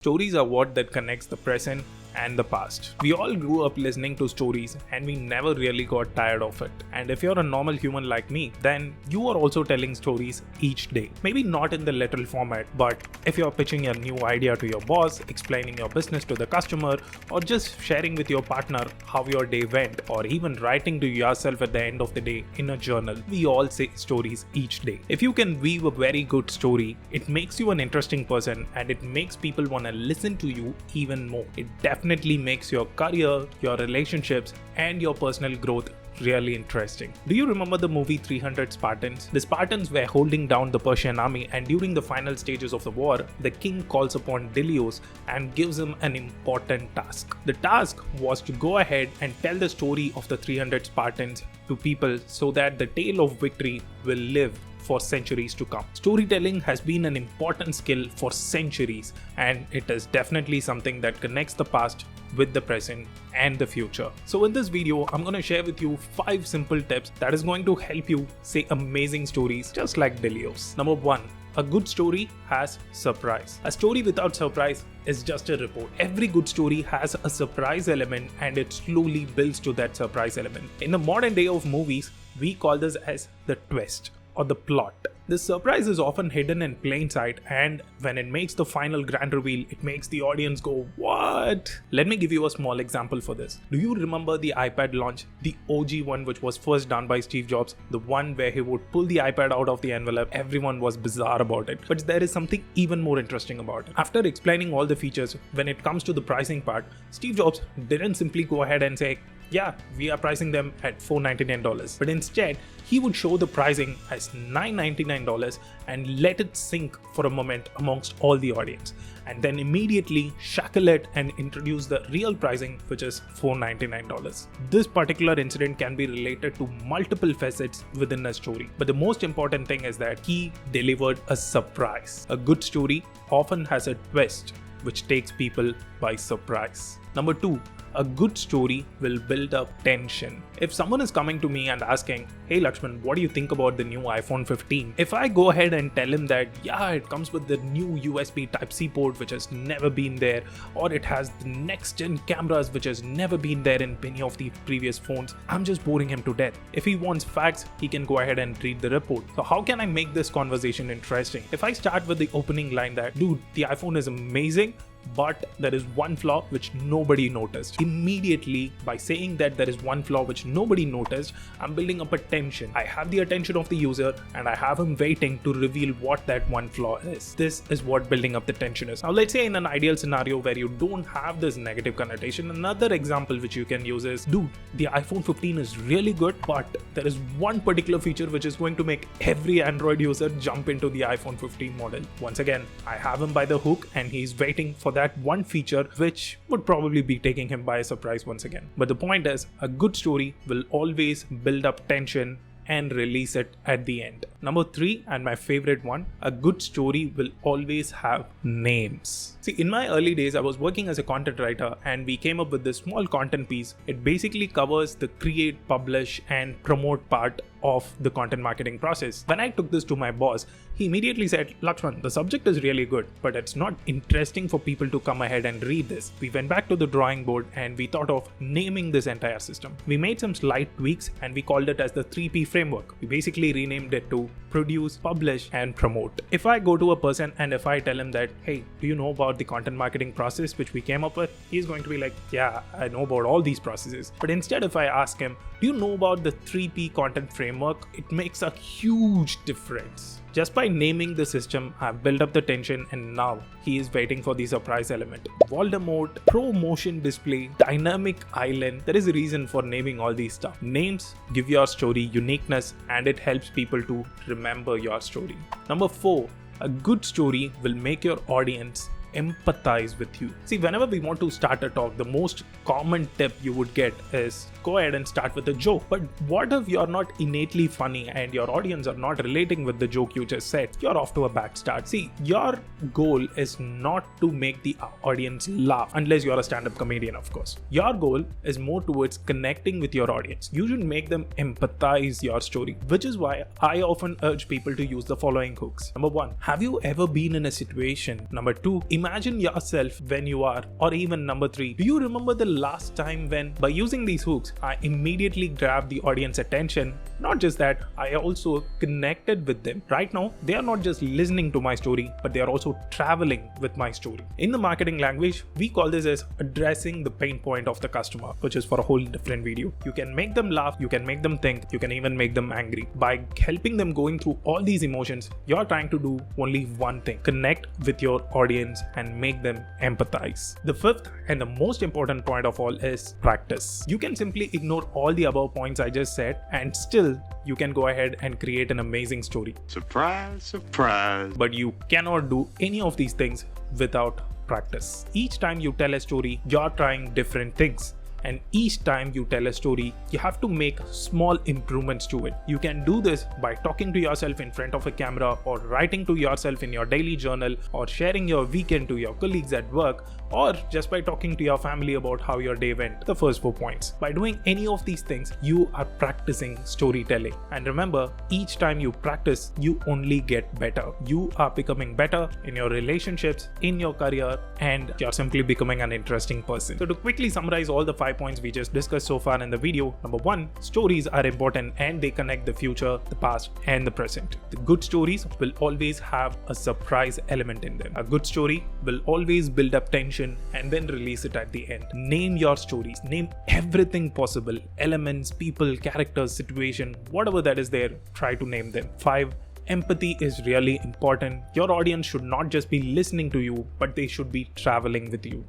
Stories are what that connects the present and the past. We all grew up listening to stories and we never really got tired of it. And if you're a normal human like me, then you are also telling stories each day. Maybe not in the literal format, but if you're pitching a new idea to your boss, explaining your business to the customer, or just sharing with your partner how your day went, or even writing to yourself at the end of the day in a journal, we all say stories each day. If you can weave a very good story, it makes you an interesting person and it makes people want to listen to you even more. It definitely makes your career, your relationships, and your personal growth really interesting. Do you remember the movie 300 Spartans? The Spartans were holding down the Persian army, and during the final stages of the war, the king calls upon Delios and gives him an important task. The task was to go ahead and tell the story of the 300 Spartans to people so that the tale of victory will live for centuries to come. Storytelling has been an important skill for centuries, and it is definitely something that connects the past with the present and the future. So in this video, I'm going to share with you 5 simple tips that is going to help you say amazing stories just like Delios. Number 1. A good story has surprise. A story without surprise is just a report. Every good story has a surprise element and it slowly builds to that surprise element. In the modern day of movies, we call this as the twist or the plot. The surprise is often hidden in plain sight, and when it makes the final grand reveal, it makes the audience go, "What?" Let me give you a small example for this. Do you remember the iPad launch? The OG one, which was first done by Steve Jobs, the one where he would pull the iPad out of the envelope. Everyone was bizarre about it. But there is something even more interesting about it. After explaining all the features, when it comes to the pricing part, Steve Jobs didn't simply go ahead and say, "Yeah, we are pricing them at $499. But instead, he would show the pricing as $999 and let it sink for a moment amongst all the audience, and then immediately shackle it and introduce the real pricing, which is $499. This particular incident can be related to multiple facets within a story, but the most important thing is that he delivered a surprise. A good story often has a twist which takes people by surprise. Number 2. A good story will build up tension. If someone is coming to me and asking, "Hey Lakshman, what do you think about the new iPhone 15? If I go ahead and tell him that, yeah, it comes with the new USB Type-C port which has never been there, or it has the next gen cameras which has never been there in many of the previous phones, I'm just boring him to death. If he wants facts, he can go ahead and read the report. So how can I make this conversation interesting? If I start with the opening line that, "Dude, the iPhone is amazing, but there is one flaw which nobody noticed." Immediately, by saying that there is one flaw which nobody noticed, I'm building up a tension. I have the attention of the user and I have him waiting to reveal what that one flaw is. This is what building up the tension is. Now let's say in an ideal scenario where you don't have this negative connotation, another example which you can use is, "Dude, the iPhone 15 is really good, but there is one particular feature which is going to make every Android user jump into the iPhone 15 model." Once again, I have him by the hook and he's waiting for that one feature which would probably be taking him by a surprise once again. But the point is, a good story will always build up tension and release it at the end. Number 3, and my favorite one, a good story will always have names. See, in my early days, I was working as a content writer and we came up with this small content piece. It basically covers the create, publish, and promote part of the content marketing process. When I took this to my boss, he immediately said, "Lakshman, the subject is really good, but it's not interesting for people to come ahead and read this." We went back to the drawing board and we thought of naming this entire system. We made some slight tweaks and we called it as the 3P framework. We basically renamed it to produce, publish, and promote. If I go to a person and if I tell him that, "Hey, do you know about the content marketing process which we came up with?" He's going to be like, "Yeah, I know about all these processes." But instead, if I ask him, "Do you know about the 3P content framework?" it makes a huge difference. Just by naming the system, I've built up the tension and now he is waiting for the surprise element. Voldemort, Pro Motion Display, Dynamic Island. There is a reason for naming all these stuff. Names give your story uniqueness and it helps people to remember your story. Number 4, a good story will make your audience empathize with you. See, whenever we want to start a talk, the most common tip you would get is go ahead and start with a joke. But what if you're not innately funny and your audience are not relating with the joke you just said? You're off to a bad start. See, your goal is not to make the audience laugh, unless you're a stand-up comedian, of course. Your goal is more towards connecting with your audience. You should make them empathize your story, which is why I often urge people to use the following hooks. Number 1, have you ever been in a situation? Number 2, Imagine yourself when you are, or even number 3. Do you remember the last time when, by using these hooks, I immediately grabbed the audience attention? Not just that, I also connected with them. Right now, they are not just listening to my story, but they are also traveling with my story. In the marketing language, we call this as addressing the pain point of the customer, which is for a whole different video. You can make them laugh, you can make them think, you can even make them angry. By helping them going through all these emotions, you're trying to do only one thing: connect with your audience and make them empathize. The fifth and the most important point of all is practice. You can simply ignore all the above points I just said, and still you can go ahead and create an amazing story. Surprise, surprise. But you cannot do any of these things without practice. Each time you tell a story, you're trying different things. And each time you tell a story, you have to make small improvements to it. You can do this by talking to yourself in front of a camera, or writing to yourself in your daily journal, or sharing your weekend to your colleagues at work, or just by talking to your family about how your day went. The first 4 points. By doing any of these things, you are practicing storytelling. And remember, each time you practice, you only get better. You are becoming better in your relationships, in your career, and you're simply becoming an interesting person. So to quickly summarize all the 5 points we just discussed so far in the video. Number 1, stories are important and they connect the future, the past, and the present. The good stories will always have a surprise element in them. A good story will always build up tension and then release it at the end. Name your stories. Name everything possible. Elements, people, characters, situation, whatever that is there, try to name them. 5. Empathy is really important. Your audience should not just be listening to you, but they should be traveling with you.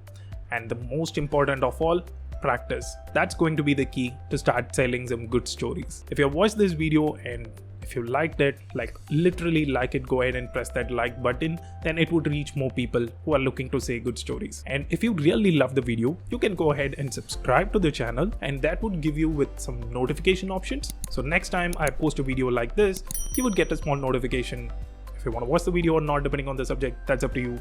And the most important of all, practice. That's going to be the key to start selling some good stories. If you have watched this video and if you liked it, like literally like it, go ahead and press that like button, then it would reach more people who are looking to say good stories. And if you really love the video, you can go ahead and subscribe to the channel, and that would give you with some notification options. So next time I post a video like this, you would get a small notification. If you want to watch the video or not, depending on the subject, that's up to you.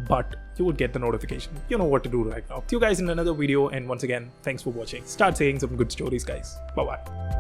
But you would get the notification. You know what to do right now. See you guys in another video, and once again, thanks for watching. Start saying some good stories, guys. Bye bye.